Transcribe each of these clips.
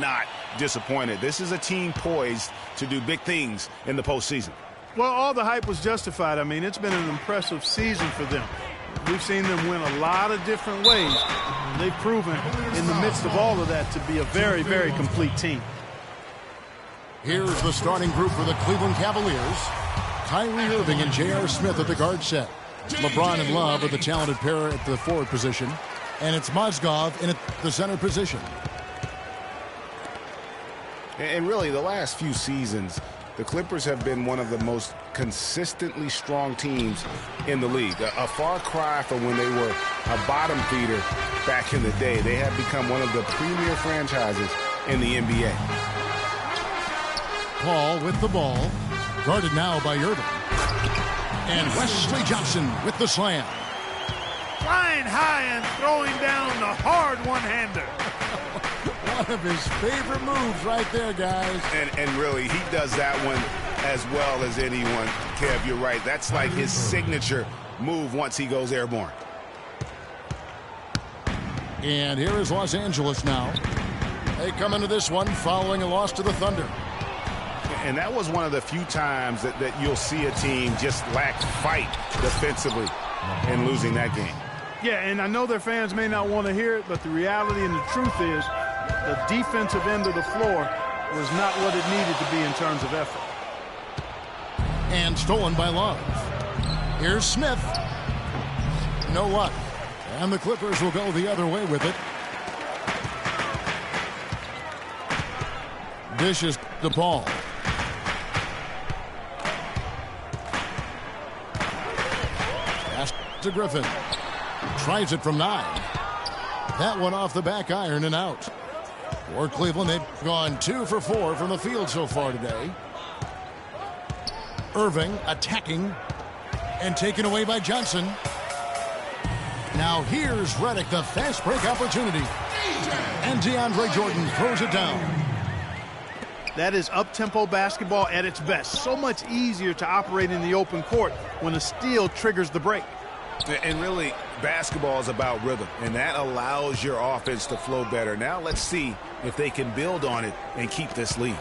Not disappointed. This is a team poised to do big things in the postseason. Well, all the hype was justified. I mean, it's been an impressive season for them. We've seen them win a lot of different ways. They've proven in the midst of all of that to be a very, very complete team. Here's the starting group for the Cleveland Cavaliers. Kyrie Irving and J.R. Smith at the guard set. LeBron and Love are the talented pair at the forward position. And it's Mozgov in the center position. And really, the last few seasons, the Clippers have been one of the most consistently strong teams in the league. A far cry from when they were a bottom feeder back in the day. They have become one of the premier franchises in the NBA. Paul with the ball, guarded now by Irving. And Wesley Johnson with the slam. Flying high and throwing down the hard one-hander. One of his favorite moves right there, guys. And really, he does that one as well as anyone. Kev, you're right. That's like his signature move once he goes airborne. And here is Los Angeles now. They come into this one following a loss to the Thunder. And that was one of the few times that you'll see a team just lack fight defensively in losing that game. Yeah, and I know their fans may not want to hear it, but the reality and the truth is the defensive end of the floor was not what it needed to be in terms of effort. And stolen by Love. Here's Smith. No luck. And the Clippers will go the other way with it. Dishes to Paul. Pass to Griffin. Tries it from 9. That one off the back iron and out. For Cleveland, they've gone 2 for 4 from the field so far today. Irving attacking and taken away by Johnson. Now here's Redick, the fast break opportunity. And DeAndre Jordan throws it down. That is up-tempo basketball at its best. So much easier to operate in the open court when a steal triggers the break. And really, basketball is about rhythm, and that allows your offense to flow better. Now let's see if they can build on it and keep this lead.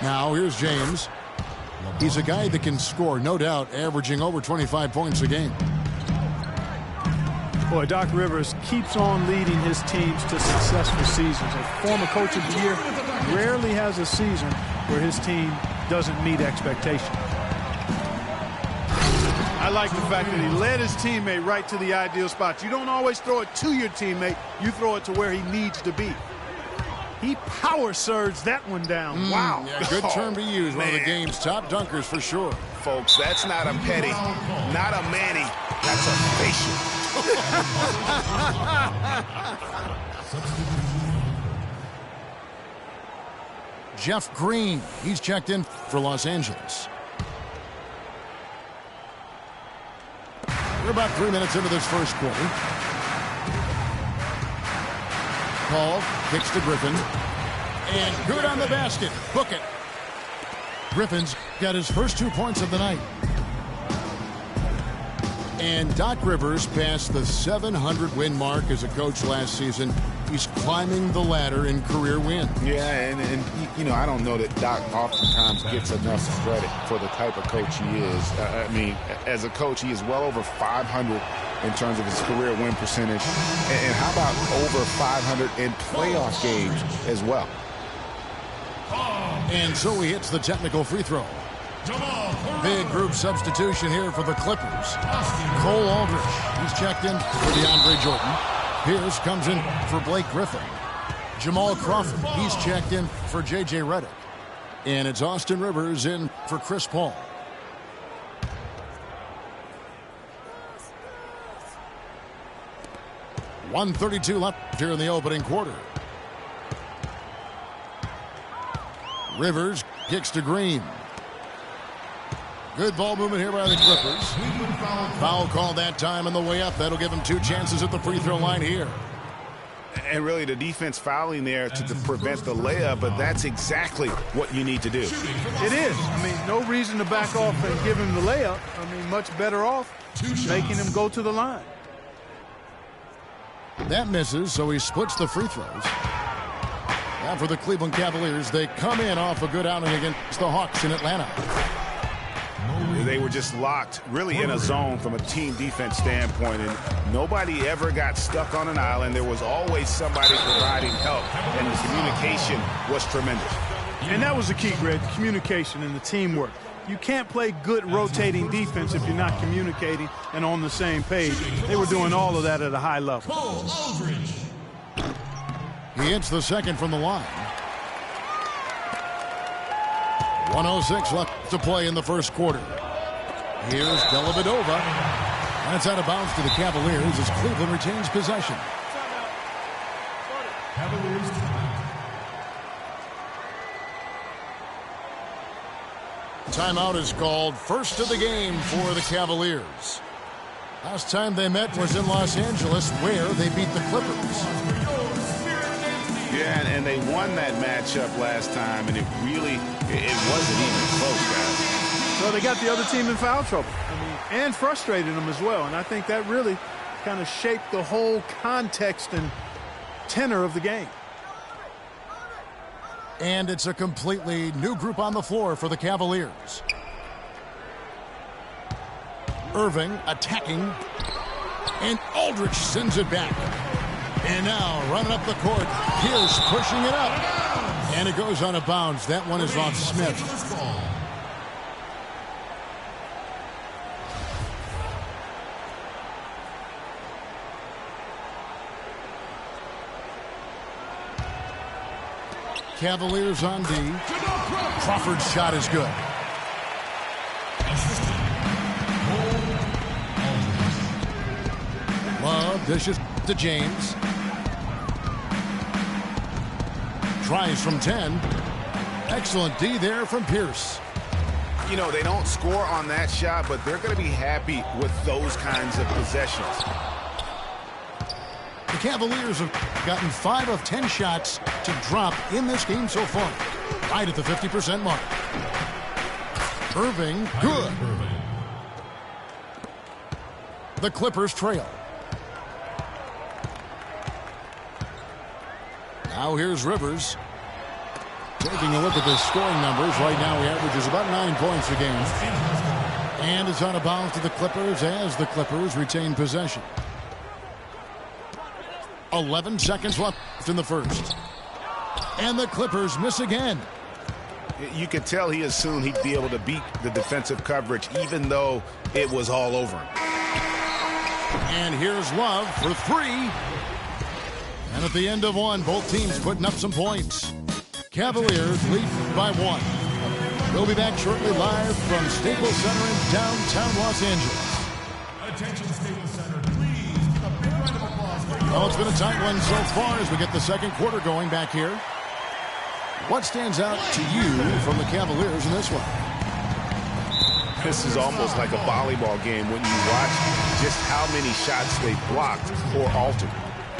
Now here's James. He's a guy that can score, no doubt, averaging over 25 points a game. Boy, Doc Rivers keeps on leading his teams to successful seasons. A former coach of the year rarely has a season where his team doesn't meet expectations. I like the fact that he led his teammate right to the ideal spot. You don't always throw it to your teammate. You throw it to where he needs to be. He power surged that one down. Wow. Yeah, good term to use. One of the game's top dunkers for sure. Folks, that's not a petty, not a Manny. That's a facial. Jeff Green, he's checked in for Los Angeles. We're about 3 minutes into this first quarter. Paul kicks to Griffin. And good on the basket. Book it. Griffin's got his first 2 points of the night. And Doc Rivers passed the 700-win mark as a coach last season. He's climbing the ladder in career wins. Yeah, and you know, I don't know that Doc oftentimes gets enough credit for the type of coach he is. I mean, as a coach, he is well over 500 in terms of his career win percentage. And how about over 500 in playoff games as well? And so he hits the technical free throw. Big group substitution here for the Clippers. Cole Aldridge, he's checked in for DeAndre Jordan. Pierce comes in for Blake Griffin. Jamal Crawford, he's checked in for J.J. Redick. And it's Austin Rivers in for Chris Paul. .132 left here in the opening quarter. Rivers kicks to Green. Good ball movement here by the Clippers. Foul call that time on the way up. That'll give him 2 chances at the free throw line here. And really the defense fouling there to prevent the layup, but that's exactly what you need to do. It is. I mean, no reason to back off and give him the layup. I mean, much better off making him go to the line. That misses, so he splits the free throws. Now for the Cleveland Cavaliers, they come in off a good outing against the Hawks in Atlanta. They were just locked really in a zone from a team defense standpoint, and nobody ever got stuck on an island. There was always somebody providing help, and the communication was tremendous. And that was the key, Greg, the communication and the teamwork. You can't play good rotating defense if you're not communicating and on the same page. They were doing all of that at a high level. He hits the second from the line. 1:06 left to play in the first quarter. Here's Dellavedova. That's out of bounds to the Cavaliers as Cleveland retains possession. Cavaliers. Timeout is called, first of the game for the Cavaliers. Last time they met was in Los Angeles, where they beat the Clippers. Yeah, and they won that matchup last time, and it wasn't even close, guys. So they got the other team in foul trouble. And frustrated them as well. And I think that really kind of shaped the whole context and tenor of the game. And it's a completely new group on the floor for the Cavaliers. Irving attacking. And Aldridge sends it back. And now running up the court. Pierce pushing it up. And it goes out of bounds. That one is off Smith. Cavaliers on D. Crawford's shot is good. Love dishes to James. Tries from 10. Excellent D there from Pierce. You know, they don't score on that shot, but they're going to be happy with those kinds of possessions. The Cavaliers have gotten 5 of 10 shots to drop in this game so far. Right at the 50% mark. Irving, good. The Clippers trail. Now here's Rivers. Taking a look at the scoring numbers. Right now he averages about 9 points a game. And it's out of bounds to the Clippers as the Clippers retain possession. 11 seconds left in the first. And the Clippers miss again. You could tell he assumed he'd be able to beat the defensive coverage even though it was all over him. And here's Love for 3. And at the end of one, both teams putting up some points. Cavaliers lead by 1. We'll be back shortly live from Staples Center in downtown Los Angeles. Attention, Staples Center, please give a big round of applause for Well, it's been a tight one so far as we get the second quarter going back here. What stands out to you from the Cavaliers in this one? This is almost like a volleyball game when you watch just how many shots they blocked or altered.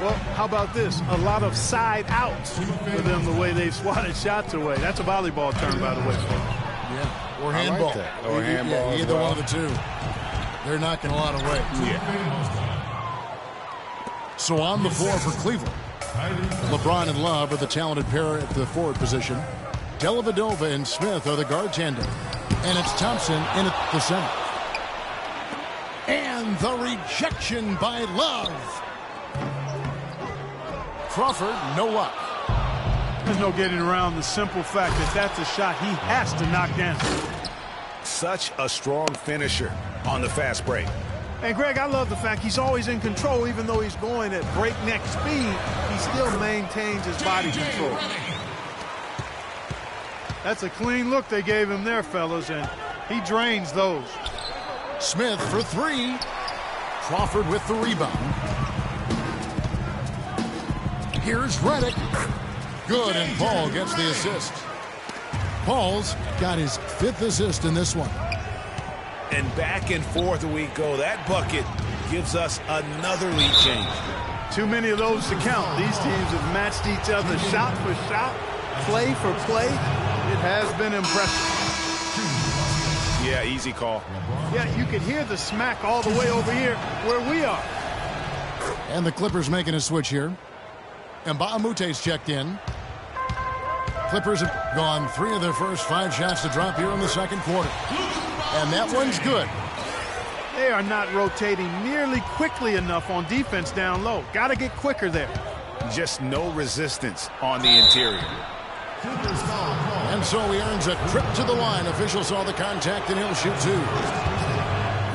Well, how about this? A lot of side outs for them, the way they've swatted shots away. That's a volleyball term, by the way. Yeah, or handball. Like that. Or handball. Either one of the two. They're knocking a lot away. Yeah. So on the floor for Cleveland, LeBron and Love are the talented pair at the forward position. Dellavedova and Smith are the guard tandem. And it's Thompson in at the center. And the rejection by Love. Crawford, no luck. There's no getting around the simple fact that that's a shot he has to knock down. Such a strong finisher on the fast break. And, Greg, I love the fact he's always in control. Even though he's going at breakneck speed, he still maintains his body control. That's a clean look they gave him there, fellas, and he drains those. Smith for 3. Crawford with the rebound. Here's Redick. Good, and Paul gets the assist. Paul's got his 5th assist in this one. And back and forth we go. That bucket gives us another lead change. Too many of those to count. These teams have matched each other shot for shot, play for play. It has been impressive. Yeah, easy call. Yeah, you could hear the smack all the way over here where we are. And the Clippers making a switch here. And Baamute's checked in. Clippers have gone 3 of their first 5 shots to drop here in the second quarter. And that one's good. They are not rotating nearly quickly enough on defense down low. Got to get quicker there. Just no resistance on the interior. And so he earns a trip to the line. Officials saw the contact, and he'll shoot 2.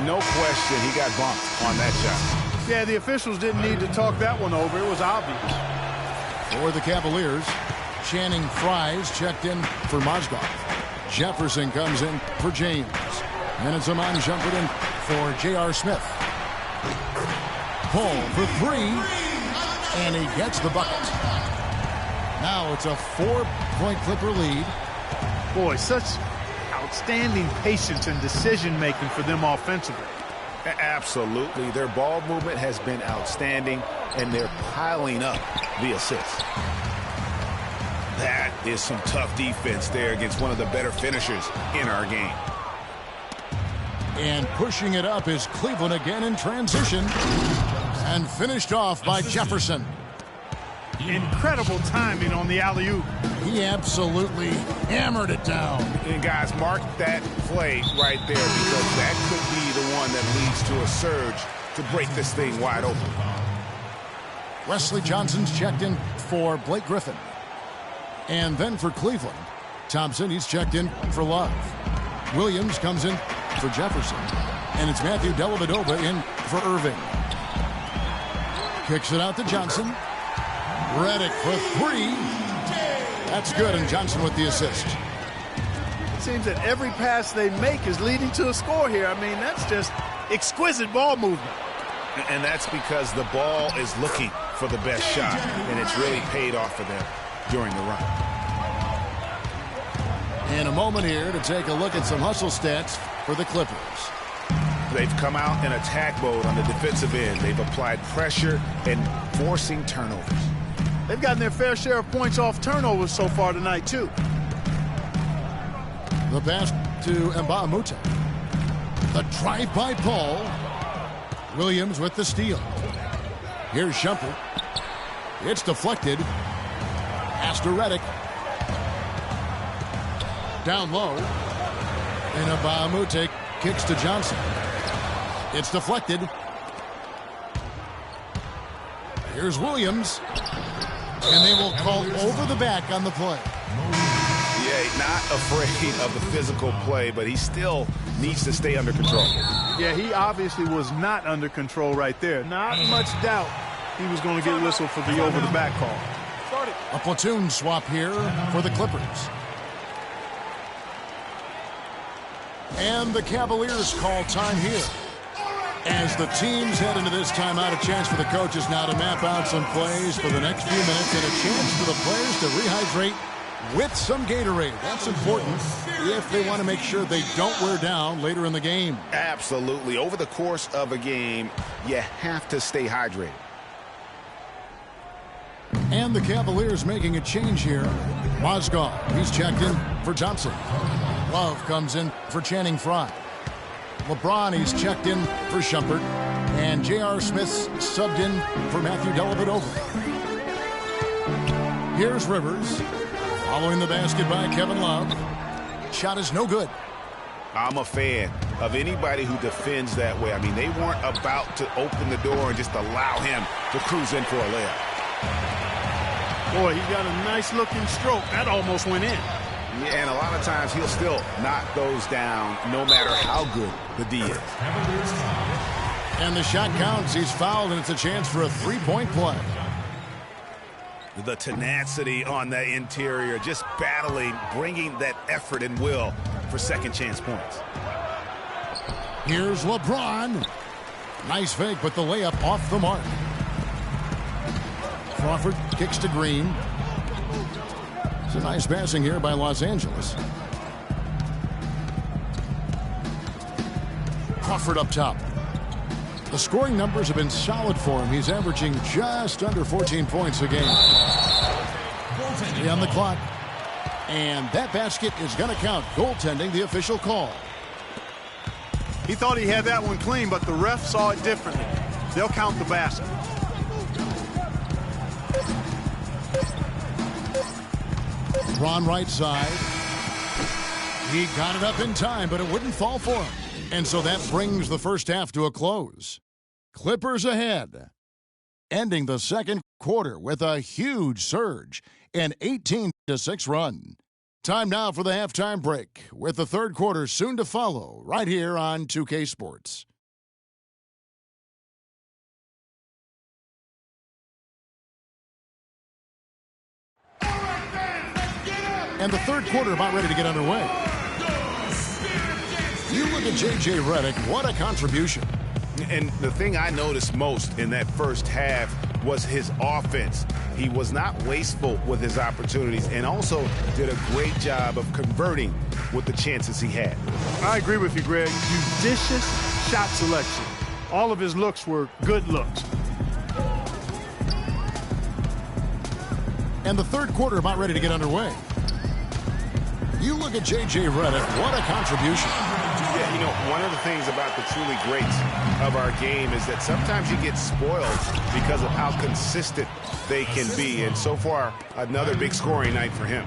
No question, he got bumped on that shot. Yeah, the officials didn't need to talk that one over. It was obvious. For the Cavaliers, Channing Frye's checked in for Mozgov. Jefferson comes in for James. And it's Amon Shumpert in for J.R. Smith. Paul for 3. And he gets the bucket. Now it's a 4-point Clipper lead. Boy, such outstanding patience and decision-making for them offensively. Absolutely. Their ball movement has been outstanding, and they're piling up the assists. That is some tough defense there against one of the better finishers in our game. And pushing it up is Cleveland again in transition. And finished off by Jefferson. Incredible timing on the alley-oop. He absolutely hammered it down. And guys, mark that play right there, because that could be the one that leads to a surge to break this thing wide open. Wesley Johnson's checked in for Blake Griffin. And then for Cleveland, Thompson, he's checked in for Love. Williams comes in for Jefferson. And it's Matthew Dellavedova in for Irving. Kicks it out to Johnson. Redick for 3. That's good, and Johnson with the assist. It seems that every pass they make is leading to a score here. I mean, that's just exquisite ball movement. And that's because the ball is looking for the best shot, and it's really paid off for them during the run. In a moment here to take a look at some hustle stats for the Clippers. They've come out in attack mode on the defensive end. They've applied pressure and forcing turnovers. They've gotten their fair share of points off turnovers so far tonight, too. The pass to Mbamute. The drive by Paul. Williams with the steal. Here's Shumpert. It's deflected. Pass to Redick. Down low. And Mbamute kicks to Johnson. It's deflected. Here's Williams. And they will call over the back on the play. Yeah, not afraid of the physical play, but he still needs to stay under control. Yeah, he obviously was not under control right there. Not much doubt he was going to get whistled for the over-the-back call. A platoon swap here for the Clippers. And the Cavaliers call time here. As the teams head into this timeout, a chance for the coaches now to map out some plays for the next few minutes and a chance for the players to rehydrate with some Gatorade. That's important if they want to make sure they don't wear down later in the game. Absolutely. Over the course of a game, you have to stay hydrated. And the Cavaliers making a change here. Mozgov, he's checked in for Thompson. Love comes in for Channing Frye. LeBron, he's checked in for Shumpert. And J.R. Smith's subbed in for Matthew Dellavedova. Here's Rivers. Following the basket by Kevin Love. Shot is no good. I'm a fan of anybody who defends that way. I mean, they weren't about to open the door and just allow him to cruise in for a layup. Boy, he got a nice-looking stroke. That almost went in. Yeah, and a lot of times he'll still knock those down no matter how good the D is. And the shot counts. He's fouled, and it's a chance for a three-point play. The tenacity on the interior, just battling, bringing that effort and will for second chance points. Here's LeBron. Nice fake, but the layup off the mark. Crawford kicks to Green. It's a nice passing here by Los Angeles. Crawford up top. The scoring numbers have been solid for him. He's averaging just under 14 points a game. 3 on the clock. And that basket is going to count. Goaltending, the official call. He thought he had that one clean, but the ref saw it differently. They'll count the basket. LeBron right side. He got it up in time, but it wouldn't fall for him. And so that brings the first half to a close. Clippers ahead. Ending the second quarter with a huge surge, an 18-6 run. Time now for the halftime break, with the third quarter soon to follow, right here on 2K Sports. And the third quarter about ready to get underway. You look at J.J. Redick, what a contribution. And the thing I noticed most in that first half was his offense. He was not wasteful with his opportunities and also did a great job of converting with the chances he had. I agree with you, Greg. Judicious shot selection. All of his looks were good looks. And the third quarter about ready to get underway. You look at J.J. Redick, what a contribution. Yeah, you know, one of the things about the truly greats of our game is that sometimes you get spoiled because of how consistent they can be. And so far, another big scoring night for him.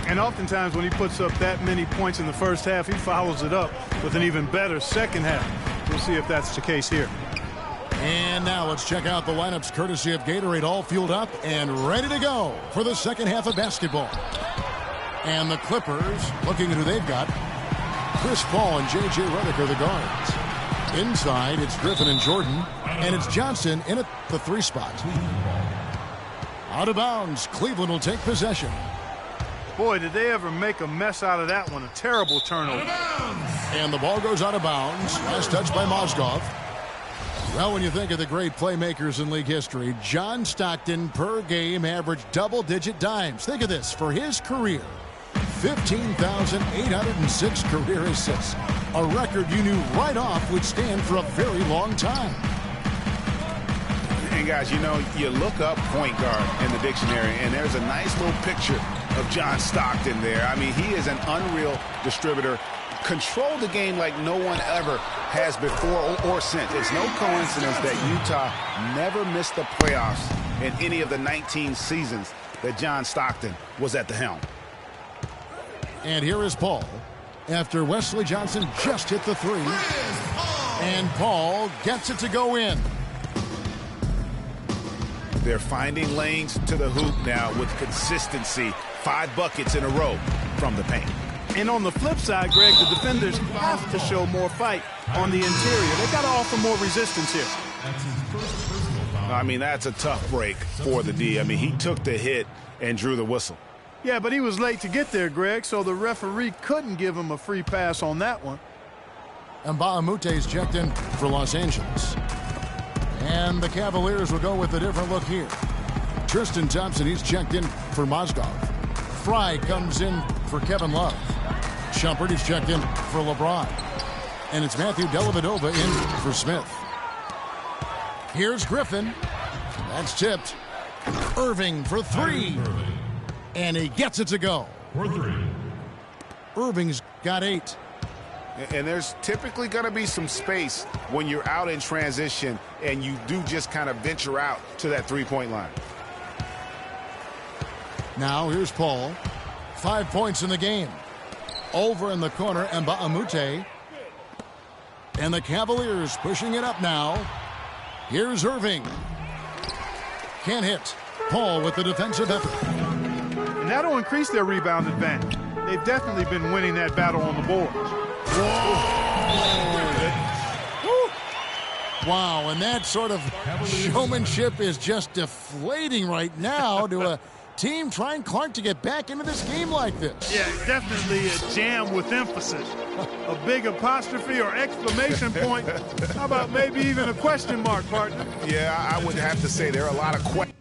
And oftentimes when he puts up that many points in the first half, he follows it up with an even better second half. We'll see if that's the case here. And now let's check out the lineups courtesy of Gatorade, all fueled up and ready to go for the second half of basketball. And the Clippers, looking at who they've got, Chris Paul and J.J. Redick are the guards. Inside, it's Griffin and Jordan, and it's Johnson in at the 3 spot. Out of bounds, Cleveland will take possession. Boy, did they ever make a mess out of that one. A terrible turnover. And the ball goes out of bounds. Last touch by Mozgov. Well, when you think of the great playmakers in league history, John Stockton per game averaged double-digit dimes. Think of this. For his career, 15,806 career assists. A record you knew right off would stand for a very long time. And guys, you know, you look up point guard in the dictionary, and there's a nice little picture of John Stockton there. I mean, he is an unreal distributor. Controlled the game like no one ever has before or since. It's no coincidence that Utah never missed the playoffs in any of the 19 seasons that John Stockton was at the helm. And here is Paul after Wesley Johnson just hit the 3. And Paul gets it to go in. They're finding lanes to the hoop now with consistency. 5 buckets in a row from the paint. And on the flip side, Greg, the defenders have to show more fight on the interior. They've got to offer more resistance here. I mean, that's a tough break for the D. I mean, he took the hit and drew the whistle. Yeah, but he was late to get there, Greg, so the referee couldn't give him a free pass on that one. And Mbamute checked in for Los Angeles. And the Cavaliers will go with a different look here. Tristan Thompson, he's checked in for Mozgov. Fry comes in for Kevin Love. Shumpert is checked in for LeBron. And it's Matthew Dellavedova in for Smith. Here's Griffin. That's tipped. Irving for 3. And he gets it to go. For 3. Irving's got 8. And there's typically going to be some space when you're out in transition and you do just kind of venture out to that 3-point line. Now here's Paul. 5 points in the game. Over in the corner, Mbamute. And the Cavaliers pushing it up now. Here's Irving. Can't hit. Paul with the defensive effort. And that'll increase their rebound advantage. They've definitely been winning that battle on the boards. Wow, and that sort of showmanship is just deflating right now to a team trying Clark to get back into this game like this. Yeah, definitely a jam with emphasis. A big apostrophe or exclamation point. How about maybe even a question mark, partner? Yeah, I would have to say there are a lot of questions.